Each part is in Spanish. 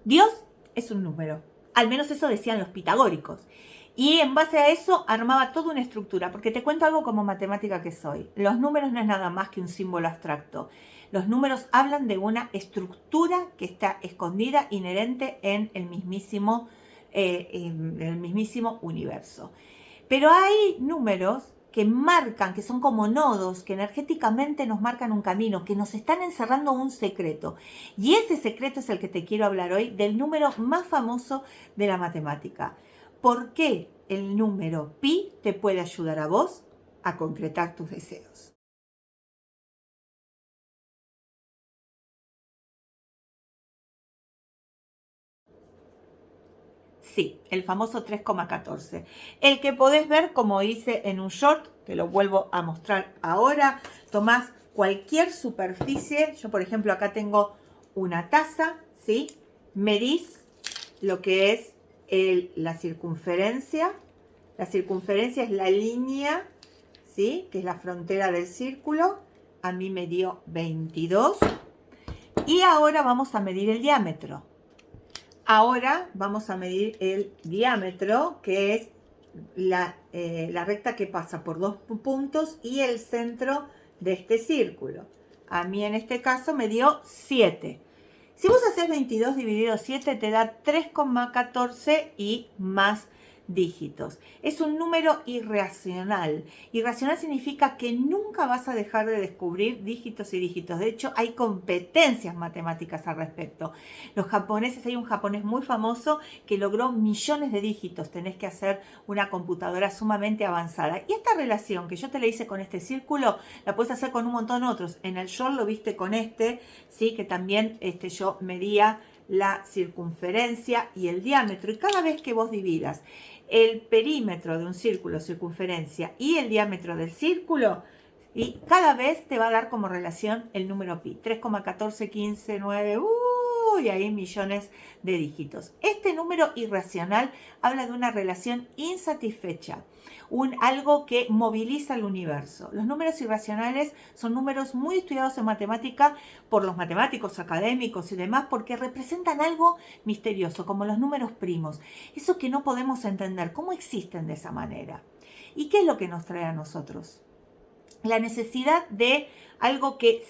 Dios es un número, al menos eso decían los pitagóricos. Y en base a eso armaba toda una estructura, porque te cuento algo como matemática que soy. Los números no es nada más que un símbolo abstracto. Los números hablan de una estructura que está escondida, inherente en el mismísimo universo. Pero hay números que marcan, que son como nodos, que energéticamente nos marcan un camino, que nos están encerrando un secreto. Y ese secreto es el que te quiero hablar hoy, del número más famoso de la matemática. ¿Por qué el número pi te puede ayudar a vos a concretar tus deseos? Sí, el famoso 3,14. El que podés ver, como hice en un short, que lo vuelvo a mostrar ahora. Tomás cualquier superficie. Yo, por ejemplo, acá tengo una taza, ¿sí? Medís lo que es la circunferencia. La circunferencia es la línea, ¿sí? Que es la frontera del círculo. A mí me dio 22. Y ahora vamos a medir el diámetro. Ahora vamos a medir el diámetro, que es la recta que pasa por dos puntos y el centro de este círculo. A mí en este caso me dio 7. Si vos haces 22 dividido 7 te da 3,14 y más dígitos. Es un número irracional. Irracional significa que nunca vas a dejar de descubrir dígitos y dígitos. De hecho, hay competencias matemáticas al respecto. Los japoneses, hay un japonés muy famoso que logró millones de dígitos. Tenés que hacer una computadora sumamente avanzada. Y esta relación que yo te la hice con este círculo, la puedes hacer con un montón otros. En el short lo viste con sí, que también yo medía la circunferencia y el diámetro. Y cada vez que vos dividas el perímetro de un círculo, circunferencia, y el diámetro del círculo, y cada vez te va a dar como relación el número pi. 3,1415,9, y ahí millones de dígitos. Este número irracional habla de una relación insatisfecha, algo que moviliza el universo. Los números irracionales son números muy estudiados en matemática por los matemáticos académicos y demás, porque representan algo misterioso, como los números primos. Eso que no podemos entender, ¿cómo existen de esa manera? ¿Y qué es lo que nos trae a nosotros? La necesidad de algo que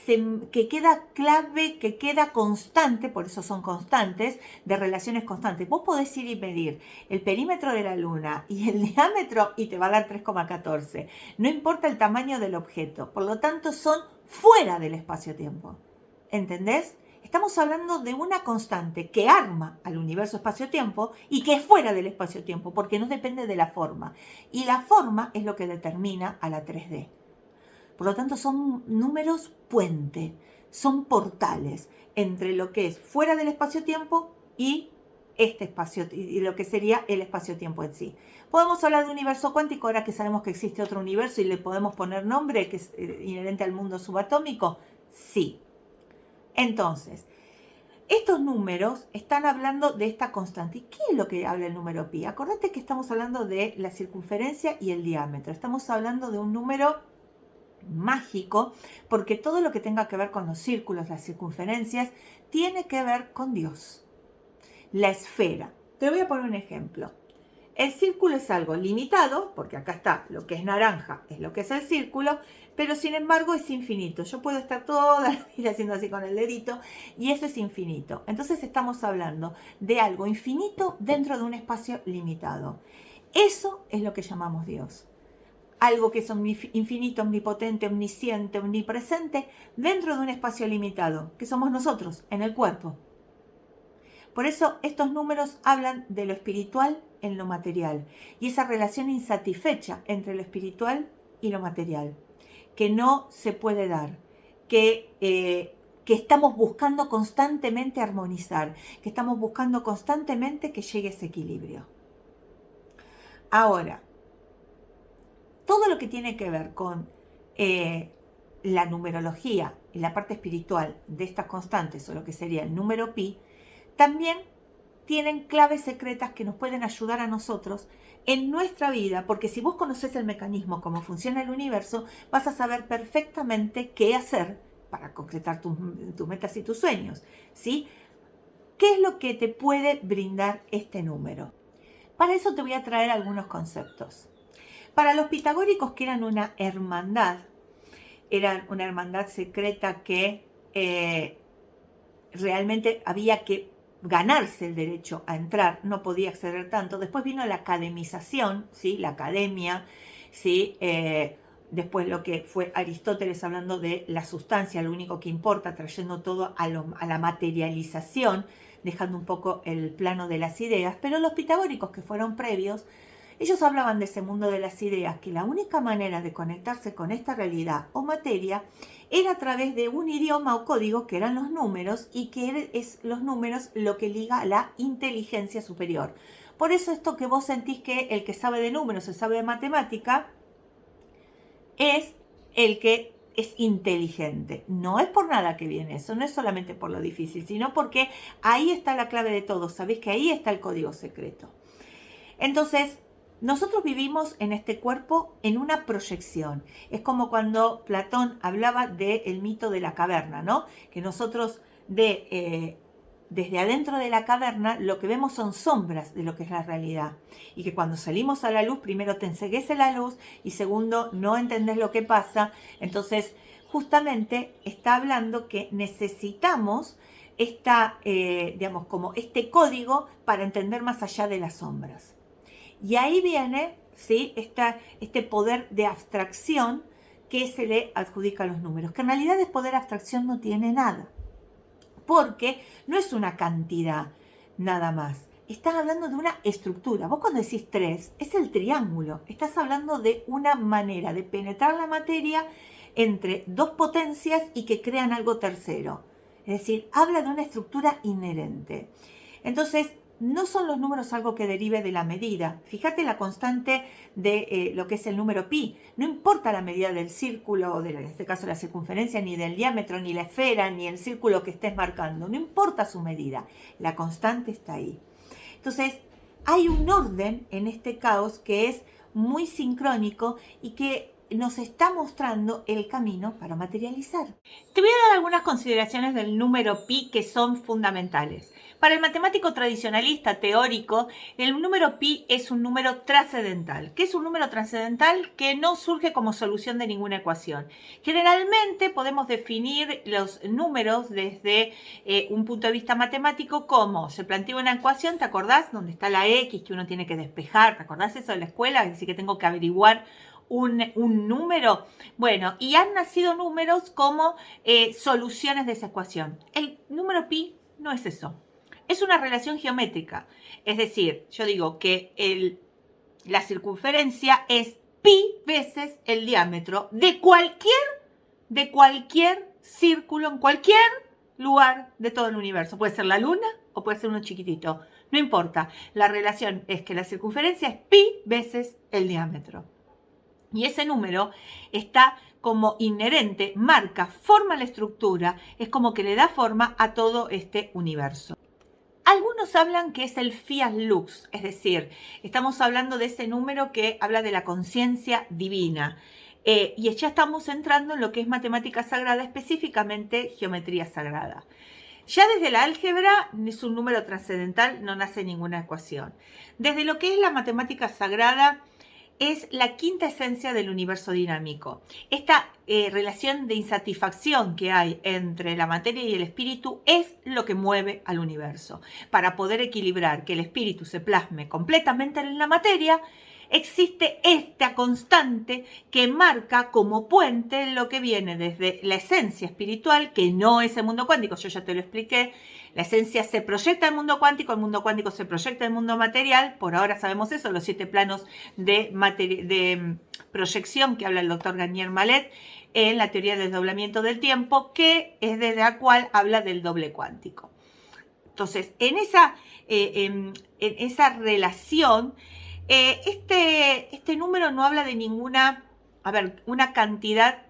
queda clave, que queda constante, por eso son constantes, de relaciones constantes. Vos podés ir y medir el perímetro de la Luna y el diámetro y te va a dar 3,14. No importa el tamaño del objeto, por lo tanto son fuera del espacio-tiempo. ¿Entendés? Estamos hablando de una constante que arma al universo espacio-tiempo y que es fuera del espacio-tiempo, porque no depende de la forma. Y la forma es lo que determina a la 3D. Por lo tanto, son números puente, son portales entre lo que es fuera del espacio-tiempo y este espacio, y lo que sería el espacio-tiempo en sí. Podemos hablar de universo cuántico ahora que sabemos que existe otro universo y le podemos poner nombre que es inherente al mundo subatómico. Sí. Entonces, estos números están hablando de esta constante. ¿Y qué es lo que habla el número pi? Acordate que estamos hablando de la circunferencia y el diámetro. Estamos hablando de un número mágico, porque todo lo que tenga que ver con los círculos, las circunferencias, tiene que ver con Dios. La esfera. Te voy a poner un ejemplo. El círculo es algo limitado, porque acá está lo que es naranja, es lo que es el círculo, pero sin embargo es infinito. Yo puedo estar toda la vida haciendo así con el dedito y eso es infinito. Entonces estamos hablando de algo infinito dentro de un espacio limitado. Eso es lo que llamamos Dios. Algo que es infinito, omnipotente, omnisciente, omnipresente, dentro de un espacio limitado, que somos nosotros, en el cuerpo. Por eso estos números hablan de lo espiritual en lo material y esa relación insatisfecha entre lo espiritual y lo material, que no se puede dar, que estamos buscando constantemente armonizar, que estamos buscando constantemente que llegue ese equilibrio. Ahora, todo lo que tiene que ver con la numerología y la parte espiritual de estas constantes, o lo que sería el número pi, también tienen claves secretas que nos pueden ayudar a nosotros en nuestra vida, porque si vos conocés el mecanismo, cómo funciona el universo, vas a saber perfectamente qué hacer para concretar tus metas y tus sueños, ¿sí? ¿Qué es lo que te puede brindar este número? Para eso te voy a traer algunos conceptos. Para los pitagóricos, que eran una hermandad secreta que realmente había que ganarse el derecho a entrar, no podía acceder tanto. Después vino la academización, ¿sí? La academia, ¿sí? Después lo que fue Aristóteles hablando de la sustancia, lo único que importa, trayendo todo a la materialización, dejando un poco el plano de las ideas. Pero los pitagóricos, que fueron previos, ellos hablaban de ese mundo de las ideas, que la única manera de conectarse con esta realidad o materia era a través de un idioma o código que eran los números, y que es los números lo que liga a la inteligencia superior. Por eso esto que vos sentís que el que sabe de números, se sabe de matemática, es el que es inteligente. No es por nada que viene eso, no es solamente por lo difícil, sino porque ahí está la clave de todo. Sabés que ahí está el código secreto. Entonces, nosotros vivimos en este cuerpo en una proyección. Es como cuando Platón hablaba del mito de la caverna, ¿no? Que nosotros desde adentro de la caverna lo que vemos son sombras de lo que es la realidad. Y que cuando salimos a la luz, primero te enceguece la luz y segundo, no entendés lo que pasa. Entonces, justamente está hablando que necesitamos como este código para entender más allá de las sombras. Y ahí viene, ¿sí? Este poder de abstracción que se le adjudica a los números, que en realidad de poder de abstracción no tiene nada, porque no es una cantidad nada más. Estás hablando de una estructura. Vos cuando decís 3, es el triángulo. Estás hablando de una manera de penetrar la materia entre dos potencias y que crean algo tercero. Es decir, habla de una estructura inherente. Entonces, no son los números algo que derive de la medida. Fíjate la constante de lo que es el número pi. No importa la medida del círculo, en este caso la circunferencia, ni del diámetro, ni la esfera, ni el círculo que estés marcando. No importa su medida. La constante está ahí. Entonces, hay un orden en este caos que es muy sincrónico y que nos está mostrando el camino para materializar. Te voy a dar algunas consideraciones del número pi que son fundamentales. Para el matemático tradicionalista teórico, el número pi es un número trascendental. ¿Qué es un número trascendental? Que no surge como solución de ninguna ecuación. Generalmente podemos definir los números desde un punto de vista matemático como se plantea una ecuación, ¿te acordás? Donde está la X que uno tiene que despejar, ¿te acordás eso de la escuela? Es decir, que tengo que averiguar un número. Bueno, y han nacido números como soluciones de esa ecuación. El número pi no es eso. Es una relación geométrica. Es decir, yo digo que la circunferencia es pi veces el diámetro de cualquier círculo en cualquier lugar de todo el universo. Puede ser la luna o puede ser uno chiquitito. No importa. La relación es que la circunferencia es pi veces el diámetro. Y ese número está como inherente, marca, forma la estructura, es como que le da forma a todo este universo. Algunos hablan que es el fiat lux, es decir, estamos hablando de ese número que habla de la conciencia divina. Y ya estamos entrando en lo que es matemática sagrada, específicamente geometría sagrada. Ya desde la álgebra es un número trascendental, no nace ninguna ecuación. Desde lo que es la matemática sagrada, es la quinta esencia del universo dinámico. Esta relación de insatisfacción que hay entre la materia y el espíritu es lo que mueve al universo. Para poder equilibrar que el espíritu se plasme completamente en la materia, existe esta constante que marca como puente lo que viene desde la esencia espiritual, que no es el mundo cuántico, yo ya te lo expliqué. La esencia se proyecta en el mundo cuántico se proyecta en el mundo material. Por ahora sabemos eso, los 7 planos de proyección que habla el doctor Garnier Mallet en la teoría del desdoblamiento del tiempo, que es desde la cual habla del doble cuántico. Entonces, en esa relación, este número no habla de una cantidad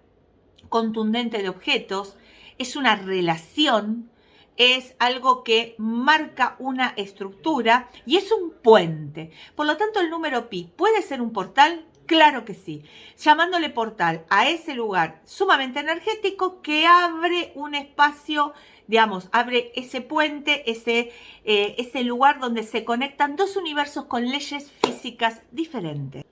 contundente de objetos, es una relación, es algo que marca una estructura y es un puente. Por lo tanto, el número pi puede ser un portal. Claro que sí, llamándole portal a ese lugar sumamente energético que abre un espacio digamos, abre ese puente, ese lugar donde se conectan dos universos con leyes físicas diferentes.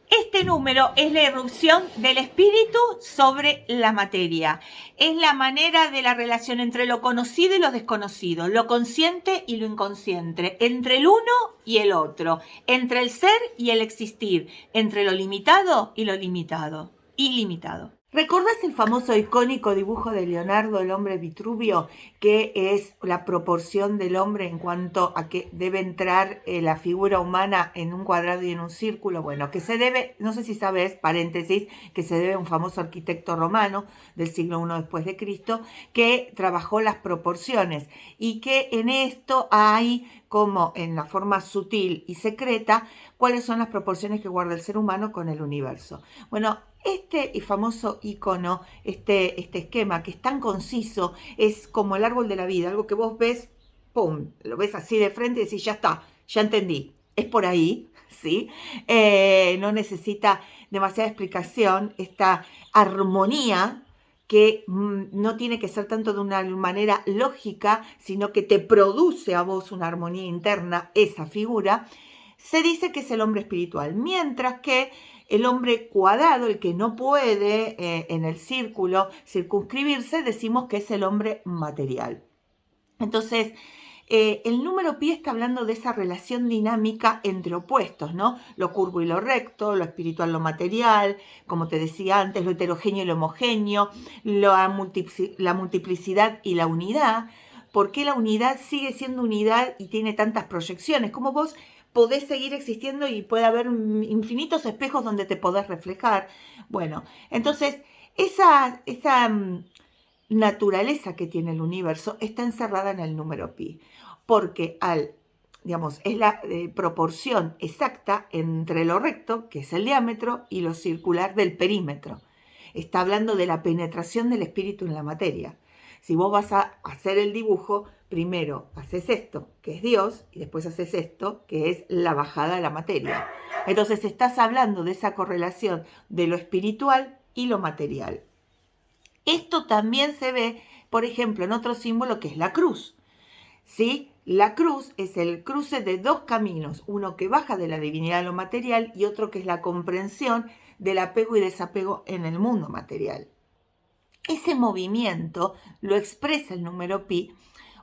Este número es la irrupción del espíritu sobre la materia. Es la manera de la relación entre lo conocido y lo desconocido, lo consciente y lo inconsciente, entre el uno y el otro, entre el ser y el existir, entre lo limitado y lo limitado, ilimitado. ¿Recordás el famoso icónico dibujo de Leonardo, el hombre Vitruvio, que es la proporción del hombre en cuanto a que debe entrar la figura humana en un cuadrado y en un círculo? Bueno, que se debe, no sé si sabes, paréntesis, que se debe a un famoso arquitecto romano del siglo I después de Cristo, que trabajó las proporciones y que en esto hay, como en la forma sutil y secreta, cuáles son las proporciones que guarda el ser humano con el universo. Bueno, este famoso icono, este esquema que es tan conciso, es como el árbol de la vida, algo que vos ves, ¡pum!, lo ves así de frente y decís, ya está, ya entendí, es por ahí, ¿sí? No necesita demasiada explicación, esta armonía que no tiene que ser tanto de una manera lógica, sino que te produce a vos una armonía interna, esa figura. Se dice que es el hombre espiritual, mientras que el hombre cuadrado, el que no puede en el círculo circunscribirse, decimos que es el hombre material. Entonces, el número pi está hablando de esa relación dinámica entre opuestos, ¿no? Lo curvo y lo recto, lo espiritual, lo material, como te decía antes, lo heterogéneo y lo homogéneo, la multiplicidad y la unidad. ¿Por qué la unidad sigue siendo unidad y tiene tantas proyecciones? Como vos podés seguir existiendo y puede haber infinitos espejos donde te podés reflejar. Bueno, entonces esa naturaleza que tiene el universo está encerrada en el número pi, porque es la proporción exacta entre lo recto, que es el diámetro, y lo circular del perímetro. Está hablando de la penetración del espíritu en la materia. Si vos vas a hacer el dibujo, primero haces esto, que es Dios, y después haces esto, que es la bajada de la materia. Entonces estás hablando de esa correlación de lo espiritual y lo material. Esto también se ve, por ejemplo, en otro símbolo que es la cruz. ¿Sí? La cruz es el cruce de dos caminos, uno que baja de la divinidad a lo material y otro que es la comprensión del apego y desapego en el mundo material. Ese movimiento lo expresa el número pi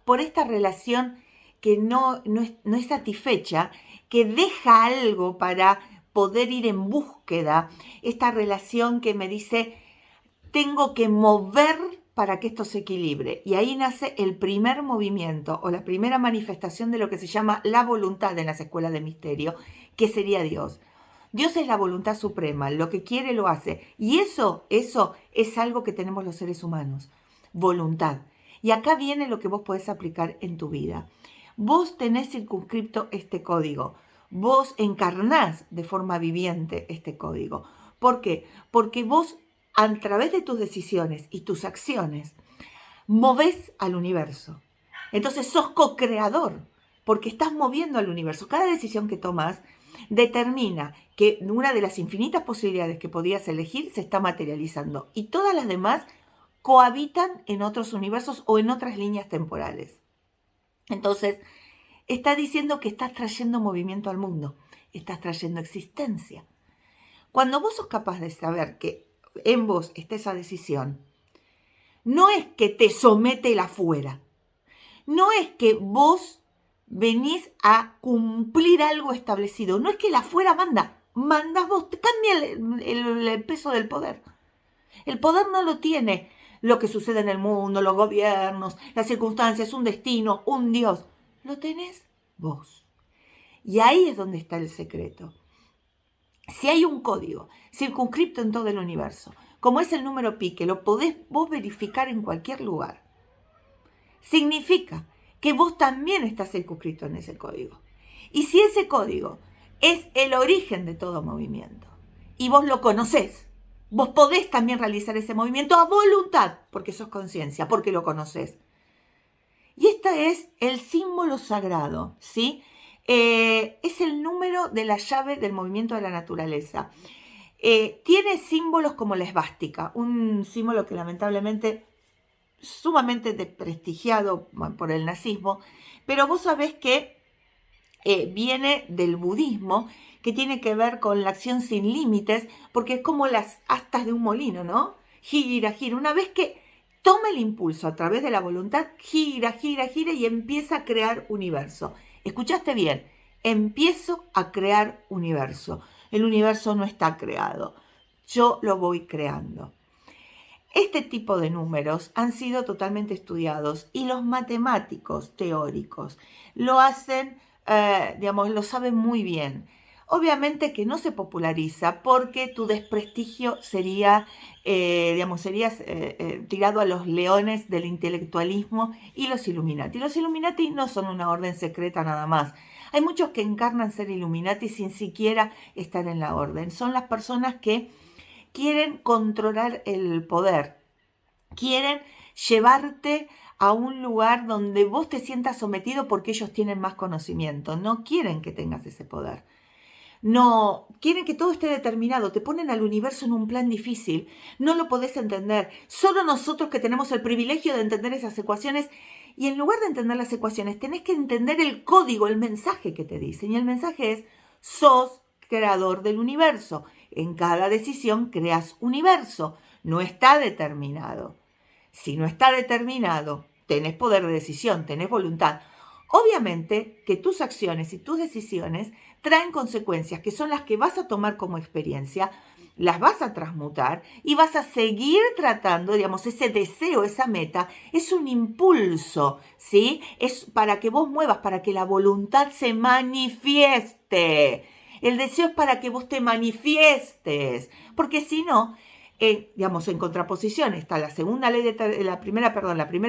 por esta relación que no es satisfecha, que deja algo para poder ir en búsqueda, esta relación que me dice, tengo que mover para que esto se equilibre. Y ahí nace el primer movimiento o la primera manifestación de lo que se llama la voluntad en las escuelas de misterio, que sería Dios. Dios es la voluntad suprema, lo que quiere lo hace. Y eso es algo que tenemos los seres humanos, voluntad. Y acá viene lo que vos podés aplicar en tu vida. Vos tenés circunscripto este código. Vos encarnás de forma viviente este código. ¿Por qué? Porque vos, a través de tus decisiones y tus acciones, movés al universo. Entonces sos co-creador, porque estás moviendo al universo. Cada decisión que tomas determina que una de las infinitas posibilidades que podías elegir se está materializando y todas las demás cohabitan en otros universos o en otras líneas temporales. Entonces, está diciendo que estás trayendo movimiento al mundo, estás trayendo existencia. Cuando vos sos capaz de saber que en vos está esa decisión, no es que te somete el afuera, no es que vos venís a cumplir algo establecido, no es que el afuera mandás vos, te cambia el peso del poder. El poder no lo tiene lo que sucede en el mundo, los gobiernos, las circunstancias, un destino, un Dios. Lo tenés vos. Y ahí es donde está el secreto. Si hay un código circunscripto en todo el universo, como es el número pi, que lo podés vos verificar en cualquier lugar, significa que vos también estás circunscrito en ese código. Y si ese código es el origen de todo movimiento y vos lo conocés, vos podés también realizar ese movimiento a voluntad, porque sos conciencia, porque lo conocés. Y este es el símbolo sagrado, ¿sí? Es el número de la llave del movimiento de la naturaleza. Tiene símbolos como la esvástica, un símbolo que lamentablemente sumamente desprestigiado por el nazismo, pero vos sabés que viene del budismo, que tiene que ver con la acción sin límites, porque es como las astas de un molino, ¿no? Gira, gira. Una vez que toma el impulso a través de la voluntad, gira, gira, gira y empieza a crear universo. ¿Escuchaste bien? Empiezo a crear universo. El universo no está creado. Yo lo voy creando. Este tipo de números han sido totalmente estudiados y los matemáticos teóricos lo hacen, digamos, lo saben muy bien. Obviamente que no se populariza porque tu desprestigio sería, digamos, serías tirado a los leones del intelectualismo y los Illuminati. Los Illuminati no son una orden secreta nada más. Hay muchos que encarnan ser Illuminati sin siquiera estar en la orden. Son las personas que quieren controlar el poder, quieren llevarte a un lugar donde vos te sientas sometido porque ellos tienen más conocimiento, no quieren que tengas ese poder. No, quieren que todo esté determinado, te ponen al universo en un plan difícil, no lo podés entender. Solo nosotros que tenemos el privilegio de entender esas ecuaciones, y en lugar de entender las ecuaciones, tenés que entender el código, el mensaje que te dicen. Y el mensaje es, sos creador del universo. En cada decisión creas universo, no está determinado. Si no está determinado, tenés poder de decisión, tenés voluntad. Obviamente que tus acciones y tus decisiones traen consecuencias que son las que vas a tomar como experiencia, las vas a transmutar y vas a seguir tratando, digamos, ese deseo, esa meta, es un impulso, ¿sí? Es para que vos muevas, para que la voluntad se manifieste. El deseo es para que vos te manifiestes, porque si no, digamos, en contraposición está la segunda ley de la primera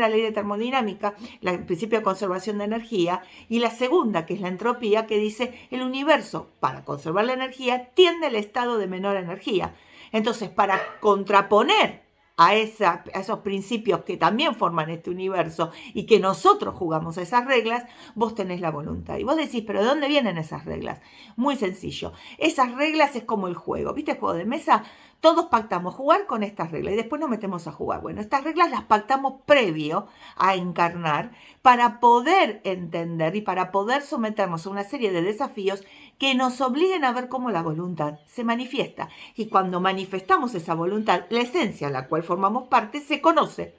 ley de termodinámica, el principio de conservación de energía, y la segunda, que es la entropía, que dice el universo, para conservar la energía, tiende al estado de menor energía. Entonces, para contraponer a esos principios que también forman este universo y que nosotros jugamos a esas reglas, vos tenés la voluntad. Y vos decís, ¿pero de dónde vienen esas reglas? Muy sencillo. Esas reglas es como el juego. ¿Viste el juego de mesa? Todos pactamos jugar con estas reglas y después nos metemos a jugar. Bueno, estas reglas las pactamos previo a encarnar para poder entender y para poder someternos a una serie de desafíos que nos obliguen a ver cómo la voluntad se manifiesta. Y cuando manifestamos esa voluntad, la esencia a la cual formamos parte se conoce.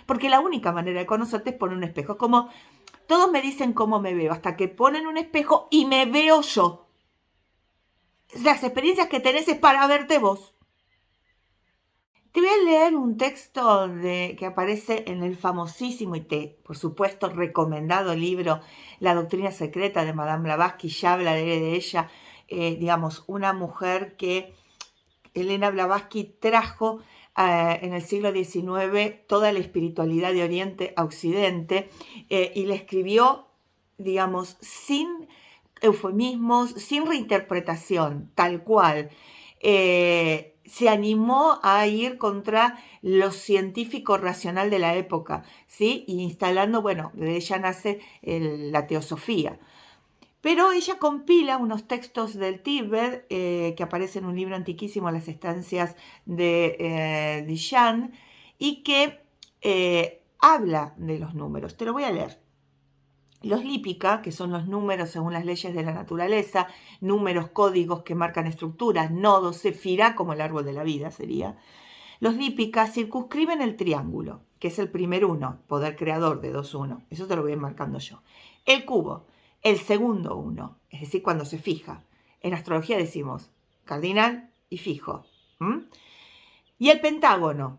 Porque la única manera de conocerte es poner un espejo. Es como, todos me dicen cómo me veo, hasta que ponen un espejo y me veo yo. Las experiencias que tenés es para verte vos. Te voy a leer un texto que aparece en el famosísimo y por supuesto, recomendado libro La doctrina secreta de Madame Blavatsky. Ya hablaré de ella, digamos, una mujer que Elena Blavatsky trajo en el siglo XIX toda la espiritualidad de Oriente a Occidente y la escribió, digamos, sin eufemismos, sin reinterpretación, tal cual. Se animó a ir contra lo científico racional de la época, ¿sí? Y instalando, bueno, de ella nace la teosofía. Pero ella compila unos textos del Tíbet que aparecen en un libro antiquísimo, Las estancias de Dijan, y que habla de los números. Te lo voy a leer. Los lípica, que son los números según las leyes de la naturaleza, números, códigos que marcan estructuras, nodos, sefirá, como el árbol de la vida sería. Los lípica circunscriben el triángulo, que es el primer uno, poder creador de 2-1. Eso te lo voy marcando yo. El cubo, el segundo uno, es decir, cuando se fija. En astrología decimos cardinal y fijo. Y el pentágono,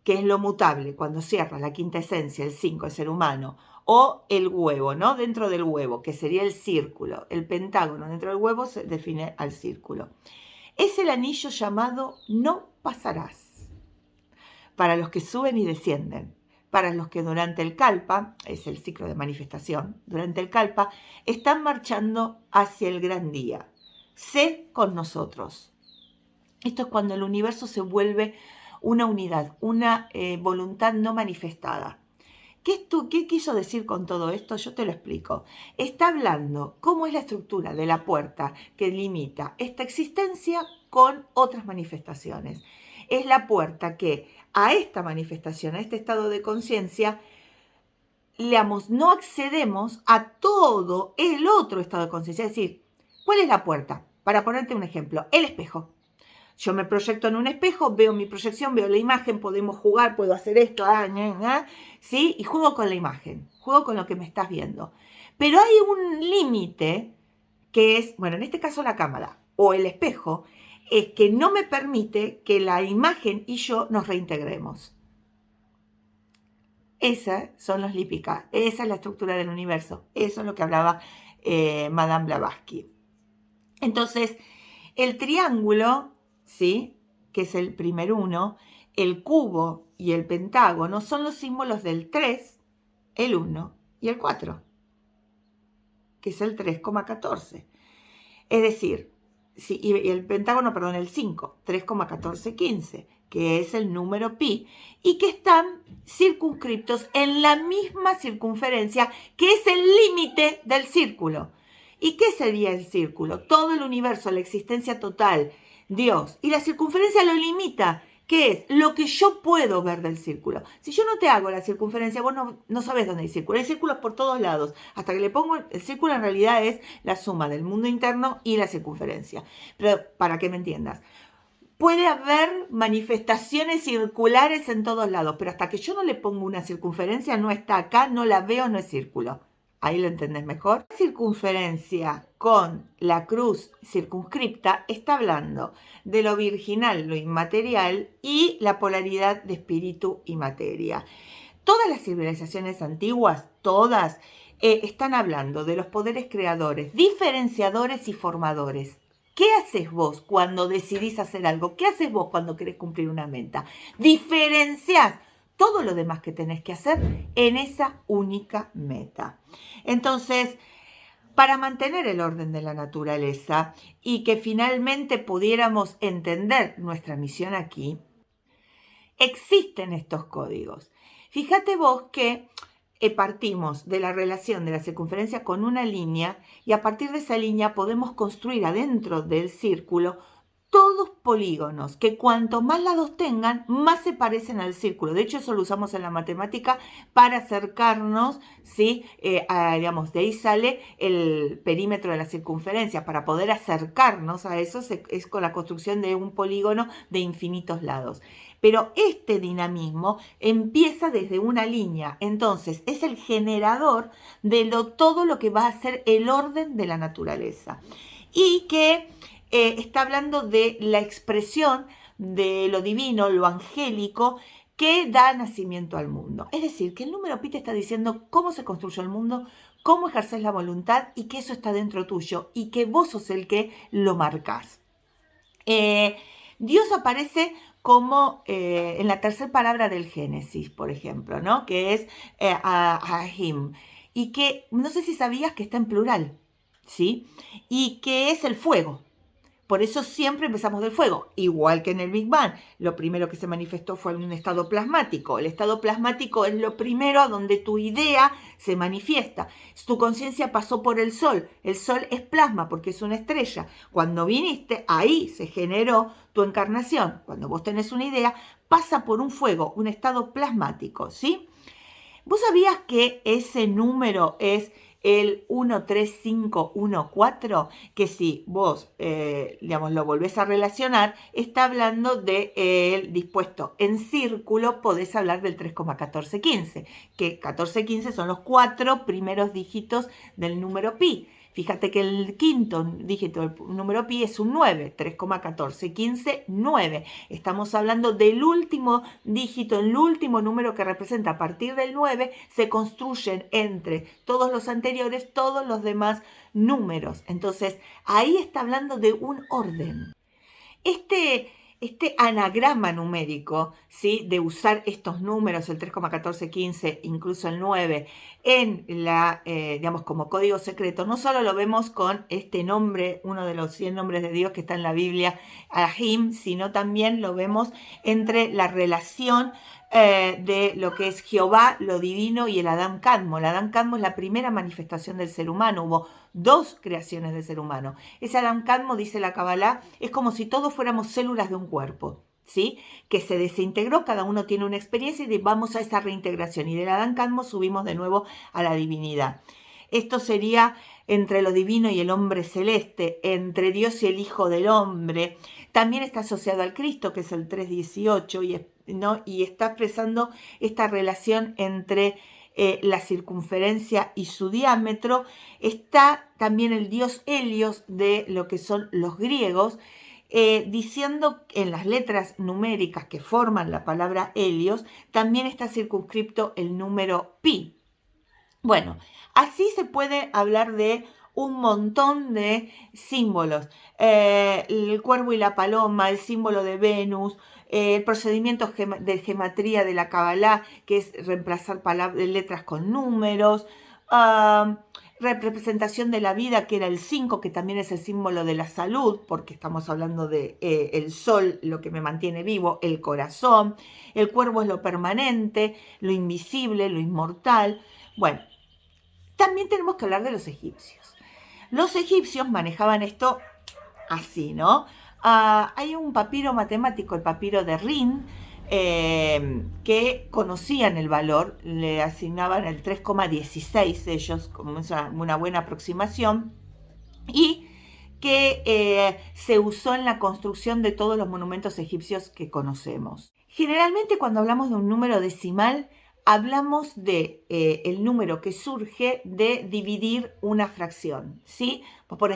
que es lo mutable, cuando cierra la quinta esencia, el 5, el ser humano, o el huevo, ¿no? Dentro del huevo, que sería el círculo. El pentágono dentro del huevo se define al círculo. Es el anillo llamado no pasarás. Para los que suben y descienden, para los que durante el kalpa, es el ciclo de manifestación, durante el kalpa, están marchando hacia el gran día. Sé con nosotros. Esto es cuando el universo se vuelve una unidad, una voluntad no manifestada. ¿Qué quiso decir con todo esto? Yo te lo explico. Está hablando cómo es la estructura de la puerta que limita esta existencia con otras manifestaciones. Es la puerta que a esta manifestación, a este estado de conciencia, no accedemos a todo el otro estado de conciencia. Es decir, ¿cuál es la puerta? Para ponerte un ejemplo, el espejo. Yo me proyecto en un espejo, veo mi proyección, veo la imagen, podemos jugar, puedo hacer esto, ¿sí? Y juego con la imagen, juego con lo que me estás viendo. Pero hay un límite que es, bueno, en este caso la cámara o el espejo, es que no me permite que la imagen y yo nos reintegremos. Esas son los lípicas, esa es la estructura del universo, eso es lo que hablaba Madame Blavatsky. Entonces, el triángulo, ¿sí?, que es el primer uno, el cubo y el pentágono son los símbolos del 3, el 1 y el 4, que es el 3,14. Es decir, sí, y el pentágono, perdón, el 5, 3,1415, que es el número pi, y que están circunscriptos en la misma circunferencia, que es el límite del círculo. ¿Y qué sería el círculo? Todo el universo, la existencia total, Dios. Y la circunferencia lo limita. ¿Qué es? Lo que yo puedo ver del círculo. Si yo no te hago la circunferencia, vos no sabés dónde hay círculo. Hay círculos por todos lados. Hasta que le pongo, el círculo en realidad es la suma del mundo interno y la circunferencia. Pero para que me entiendas. Puede haber manifestaciones circulares en todos lados, pero hasta que yo no le pongo una circunferencia, no está acá, no la veo, no es círculo. Ahí lo entendés mejor. La circunferencia con la cruz circunscripta está hablando de lo virginal, lo inmaterial y la polaridad de espíritu y materia. Todas las civilizaciones antiguas, todas, están hablando de los poderes creadores, diferenciadores y formadores. ¿Qué haces vos cuando decidís hacer algo? ¿Qué haces vos cuando querés cumplir una meta? Diferenciás todo lo demás que tenés que hacer en esa única meta. Entonces, para mantener el orden de la naturaleza y que finalmente pudiéramos entender nuestra misión aquí, existen estos códigos. Fíjate vos que partimos de la relación de la circunferencia con una línea y a partir de esa línea podemos construir adentro del círculo todos polígonos que cuanto más lados tengan, más se parecen al círculo. De hecho, eso lo usamos en la matemática para acercarnos, ¿sí? Digamos, de ahí sale el perímetro de la circunferencia. Para poder acercarnos a eso es con la construcción de un polígono de infinitos lados. Pero este dinamismo empieza desde una línea. Entonces, es el generador de todo lo que va a ser el orden de la naturaleza. Y que está hablando de la expresión de lo divino, lo angélico, que da nacimiento al mundo. Es decir, que el número pi te está diciendo cómo se construyó el mundo, cómo ejerces la voluntad y que eso está dentro tuyo y que vos sos el que lo marcás. Dios aparece como en la tercera palabra del Génesis, por ejemplo, ¿no? Que es Ahim. Y que no sé si sabías que está en plural, ¿sí? Y que es el fuego. Por eso siempre empezamos del fuego, igual que en el Big Bang. Lo primero que se manifestó fue un estado plasmático. El estado plasmático es lo primero a donde tu idea se manifiesta. Tu conciencia pasó por el sol. El sol es plasma porque es una estrella. Cuando viniste, ahí se generó tu encarnación. Cuando vos tenés una idea, pasa por un fuego, un estado plasmático, ¿sí? ¿Vos sabías que ese número es el 13514, que si vos, digamos, lo volvés a relacionar, está hablando del dispuesto en círculo, podés hablar del 3,1415, que 1415 son los 4 primeros dígitos del número pi. Fíjate que el quinto dígito del número pi es un 9, 3,1415, 9. Estamos hablando del último dígito, el último número que representa. A partir del 9 se construyen entre todos los anteriores todos los demás números. Entonces, ahí está hablando de un orden. Este anagrama numérico, ¿sí?, de usar estos números, el 3,1415, incluso el 9, en digamos, como código secreto, no solo lo vemos con este nombre, uno de los 100 nombres de Dios que está en la Biblia, Ahim, sino también lo vemos entre la relación de lo que es Jehová, lo divino, y el Adam Kadmon. El Adam Kadmon es la primera manifestación del ser humano. Hubo 2 creaciones del ser humano. Ese Adam Kadmon, dice la Kabbalah, es como si todos fuéramos células de un cuerpo. ¿sí? Que se desintegró, cada uno tiene una experiencia y vamos a esa reintegración. Y del Adán Cadmos subimos de nuevo a la divinidad. Esto sería entre lo divino y el hombre celeste, entre Dios y el Hijo del Hombre. También está asociado al Cristo, que es el 318, ¿no? Y está expresando esta relación entre la circunferencia y su diámetro. Está también el dios Helios de lo que son los griegos, diciendo en las letras numéricas que forman la palabra Helios, también está circunscripto el número pi. Bueno, así se puede hablar de un montón de símbolos. El cuervo y la paloma, el símbolo de Venus, el procedimiento de gematría de la Kabbalah, que es reemplazar letras con números, representación de la vida, que era el 5, que también es el símbolo de la salud, porque estamos hablando de el sol, lo que me mantiene vivo, el corazón. El cuervo es lo permanente, lo invisible, lo inmortal. Bueno, también tenemos que hablar de los egipcios. Los egipcios manejaban esto así, ¿no? Hay un papiro matemático, el papiro de Rin, que conocían el valor, le asignaban el 3,16 ellos, como una buena aproximación, y que se usó en la construcción de todos los monumentos egipcios que conocemos. Generalmente cuando hablamos de un número decimal, hablamos de el número que surge de dividir una fracción, ¿sí? Por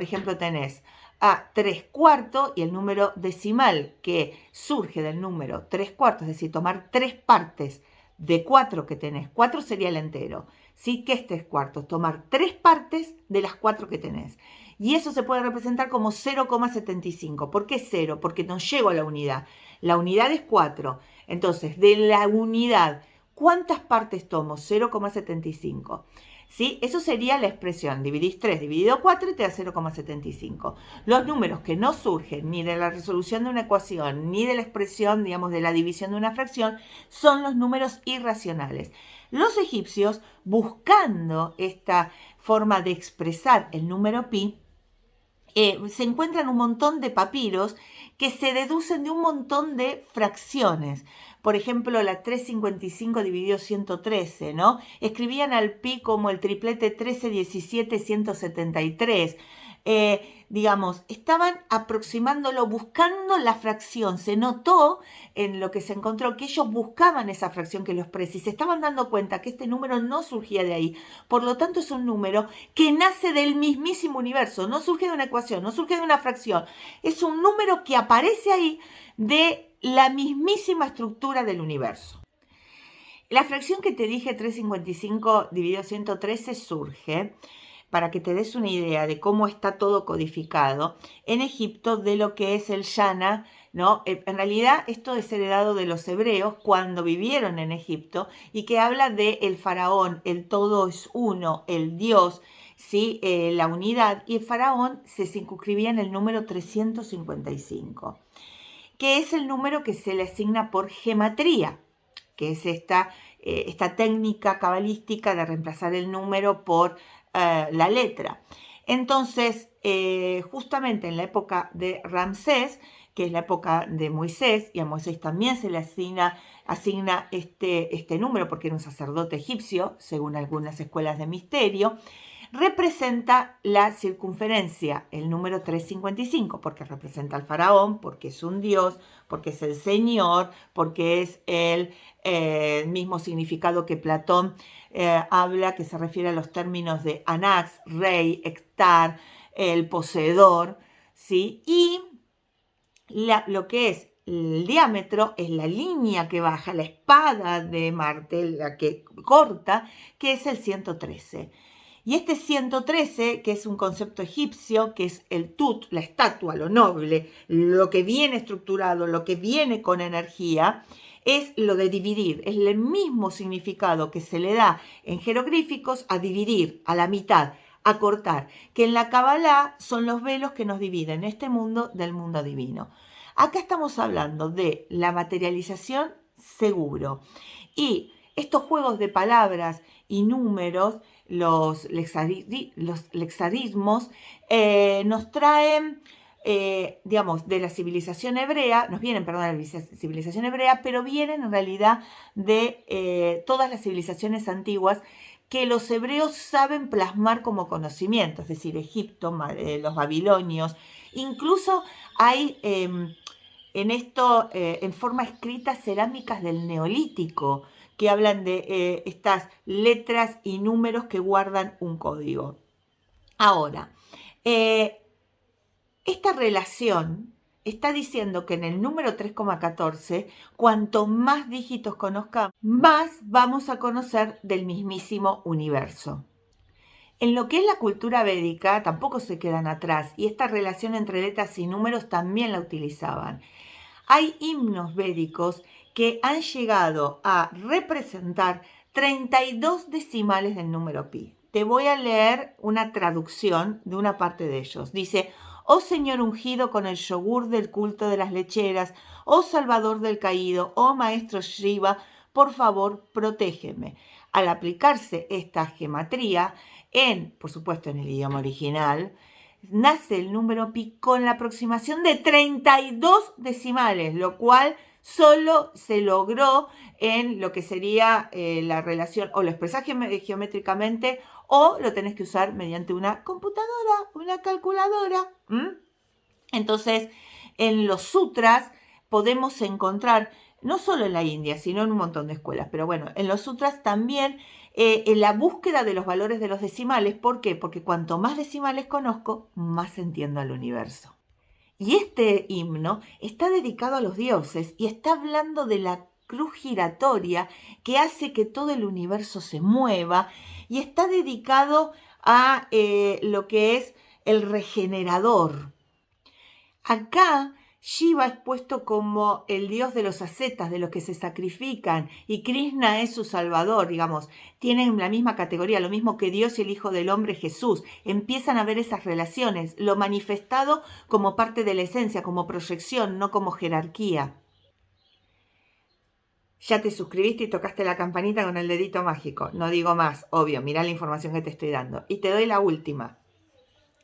ejemplo, tenés a 3/4 y el número decimal que surge del número 3/4, es decir, tomar 3 partes de 4 que tenés. 4 sería el entero, ¿sí? ¿Qué es 3/4? Tomar 3 partes de las 4 que tenés. Y eso se puede representar como 0,75. ¿Por qué 0? Porque no llego a la unidad. La unidad es 4. Entonces, de la unidad, ¿cuántas partes tomo? 0,75. ¿Sí? Eso sería la expresión. Dividís 3 dividido 4 y te da 0,75. Los números que no surgen ni de la resolución de una ecuación, ni de la expresión, digamos, de la división de una fracción, son los números irracionales. Los egipcios, buscando esta forma de expresar el número pi, se encuentran un montón de papiros que se deducen de un montón de fracciones. Por ejemplo, la 355 dividido 113, ¿no? Escribían al pi como el triplete 13, 17, 173. Digamos, estaban aproximándolo, buscando la fracción. Se notó en lo que se encontró que ellos buscaban esa fracción que lo exprese y se estaban dando cuenta que este número no surgía de ahí. Por lo tanto, es un número que nace del mismísimo universo, no surge de una ecuación, no surge de una fracción. Es un número que aparece ahí de la mismísima estructura del universo. La fracción que te dije, 355 dividido 113, surge, para que te des una idea de cómo está todo codificado, en Egipto de lo que es el Yana, ¿no? En realidad esto es heredado de los hebreos cuando vivieron en Egipto y que habla de el faraón, el todo es uno, el Dios, ¿sí? La unidad, y el faraón se circunscribía en el número 355, que es el número que se le asigna por gematría, que es esta técnica cabalística de reemplazar el número por la letra. Entonces, justamente en la época de Ramsés, que es la época de Moisés, y a Moisés también se le asigna este número porque era un sacerdote egipcio, según algunas escuelas de misterio, representa la circunferencia, el número 355, porque representa al faraón, porque es un dios, porque es el señor, porque es el mismo significado que Platón habla, que se refiere a los términos de Anax, rey, hectar, el poseedor, ¿sí? Y lo que es el diámetro es la línea que baja, la espada de Marte, la que corta, que es el 113. Y este 113, que es un concepto egipcio, que es el tut, la estatua, lo noble, lo que viene estructurado, lo que viene con energía, es lo de dividir. Es el mismo significado que se le da en jeroglíficos a dividir, a la mitad, a cortar, que en la Kabbalah son los velos que nos dividen este mundo del mundo divino. Acá estamos hablando de la materialización seguro. Y estos juegos de palabras y números, los lexarismos, nos traen digamos, de la civilización hebrea, nos vienen, perdón, de la civilización hebrea, pero vienen en realidad de todas las civilizaciones antiguas que los hebreos saben plasmar como conocimiento, es decir, Egipto, los babilonios, incluso hay en esto, en forma escrita, cerámicas del Neolítico, que hablan de estas letras y números que guardan un código. Ahora, esta relación está diciendo que en el número 3,14, cuanto más dígitos conozcamos, más vamos a conocer del mismísimo universo. En lo que es la cultura védica tampoco se quedan atrás y esta relación entre letras y números también la utilizaban. Hay himnos védicos que han llegado a representar 32 decimales del número pi. Te voy a leer una traducción de una parte de ellos. Dice: oh Señor ungido con el yogur del culto de las lecheras, oh Salvador del caído, oh Maestro Shiva, por favor, protégeme. Al aplicarse esta gematría, por supuesto en el idioma original, nace el número pi con la aproximación de 32 decimales, lo cual solo se logró en lo que sería la relación, o lo expresás geométricamente, o lo tenés que usar mediante una computadora, una calculadora. Entonces, en los sutras podemos encontrar, no solo en la India, sino en un montón de escuelas, pero bueno, en los sutras también en la búsqueda de los valores de los decimales. ¿Por qué? Porque cuanto más decimales conozco, más entiendo al universo. Y este himno está dedicado a los dioses y está hablando de la cruz giratoria que hace que todo el universo se mueva, y está dedicado a lo que es el regenerador. Acá Shiva es puesto como el dios de los ascetas, de los que se sacrifican, y Krishna es su salvador, digamos. Tienen la misma categoría, lo mismo que Dios y el Hijo del Hombre Jesús. Empiezan a ver esas relaciones, lo manifestado como parte de la esencia, como proyección, no como jerarquía. Ya te suscribiste y tocaste la campanita con el dedito mágico. No digo más, obvio, mirá la información que te estoy dando. Y te doy la última.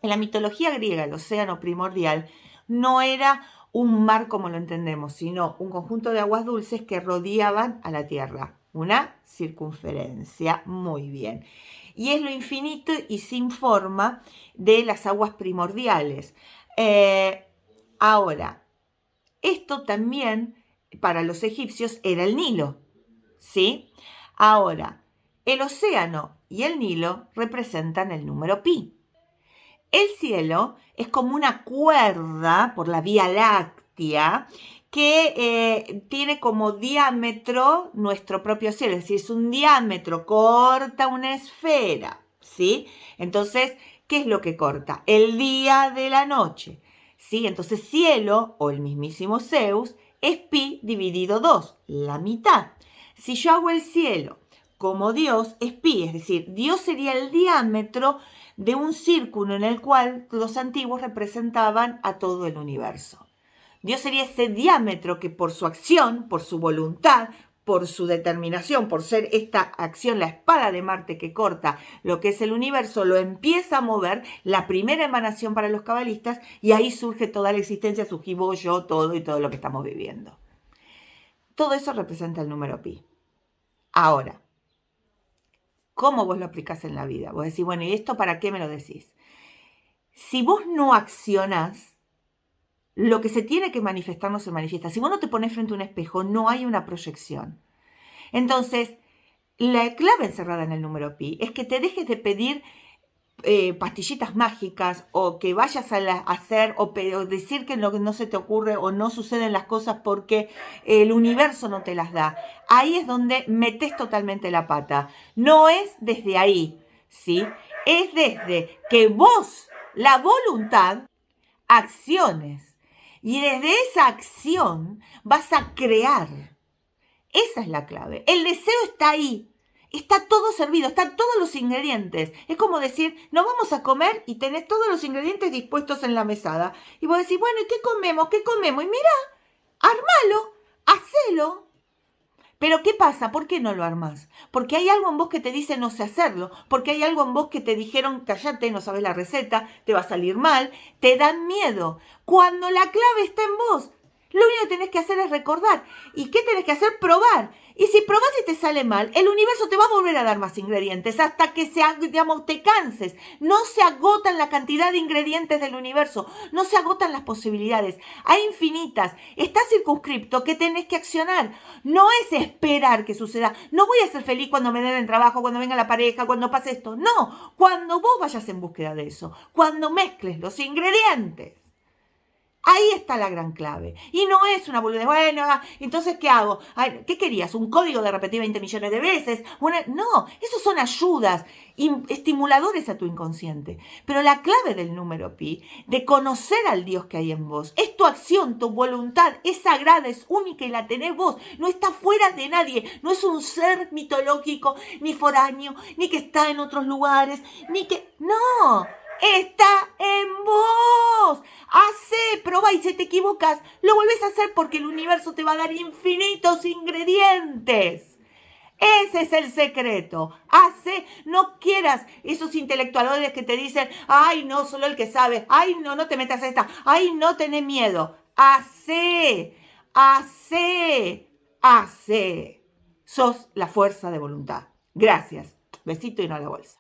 En la mitología griega, el océano primordial no era un mar como lo entendemos, sino un conjunto de aguas dulces que rodeaban a la Tierra. Una circunferencia, muy bien. Y es lo infinito y sin forma de las aguas primordiales. Ahora, esto también para los egipcios era el Nilo, ¿sí? Ahora, el océano y el Nilo representan el número pi. El cielo es como una cuerda por la Vía Láctea que tiene como diámetro nuestro propio cielo, es decir, es un diámetro, corta una esfera, ¿sí? Entonces, ¿qué es lo que corta? El día de la noche, ¿sí? Entonces, cielo, o el mismísimo Zeus, es pi dividido 2, la mitad. Si yo hago el cielo como Dios, es pi, es decir, Dios sería el diámetro de un círculo en el cual los antiguos representaban a todo el universo. Dios sería ese diámetro que por su acción, por su voluntad, por su determinación, por ser esta acción, la espada de Marte que corta lo que es el universo, lo empieza a mover, la primera emanación para los cabalistas, y ahí surge toda la existencia, surgimos yo, todo y todo lo que estamos viviendo. Todo eso representa el número pi. Ahora, ¿cómo vos lo aplicás en la vida? Vos decís, bueno, ¿y esto para qué me lo decís? Si vos no accionás, lo que se tiene que manifestar no se manifiesta. Si vos no te pones frente a un espejo, no hay una proyección. Entonces, la clave encerrada en el número pi es que te dejes de pedir pastillitas mágicas, o que vayas a hacer o decir que no se te ocurre o no suceden las cosas porque el universo no te las da. Ahí es donde metes totalmente la pata. No es desde ahí, ¿sí? Es desde que vos, la voluntad, acciones. Y desde esa acción vas a crear. Esa es la clave. El deseo está ahí. Está todo servido, están todos los ingredientes. Es como decir, nos vamos a comer y tenés todos los ingredientes dispuestos en la mesada. Y vos decís, bueno, ¿y qué comemos? ¿Qué comemos? Y mirá, armalo, hacelo. Pero ¿qué pasa? ¿Por qué no lo armás? Porque hay algo en vos que te dice no sé hacerlo, porque hay algo en vos que te dijeron cállate, no sabes la receta, te va a salir mal, te dan miedo. Cuando la clave está en vos, lo único que tenés que hacer es recordar. ¿Y qué tenés que hacer? Probar. Y si probás y te sale mal, el universo te va a volver a dar más ingredientes hasta que te canses. No se agotan la cantidad de ingredientes del universo, no se agotan las posibilidades. Hay infinitas. Está circunscripto que tenés que accionar. No es esperar que suceda. No voy a ser feliz cuando me den el trabajo, cuando venga la pareja, cuando pase esto. No, cuando vos vayas en búsqueda de eso, cuando mezcles los ingredientes. Ahí está la gran clave. Y no es una boludez. Bueno, entonces, ¿qué hago? Ay, ¿qué querías? ¿Un código de repetir 20 millones de veces? No, esos son ayudas, estimuladores a tu inconsciente. Pero la clave del número pi, de conocer al Dios que hay en vos, es tu acción, tu voluntad, es sagrada, es única y la tenés vos. No está fuera de nadie. No es un ser mitológico, ni foráneo, ni que está en otros lugares, ni que... ¡No! Está en vos. Hacé, probá y si te equivocas, lo volvés a hacer porque el universo te va a dar infinitos ingredientes. Ese es el secreto. Hacé, no quieras esos intelectuales que te dicen, ay, no, solo el que sabe, ay, no, no te metas a esta, ay, no tenés miedo. Hacé, hacé, hacé. Sos la fuerza de voluntad. Gracias. Besito y no a la bolsa.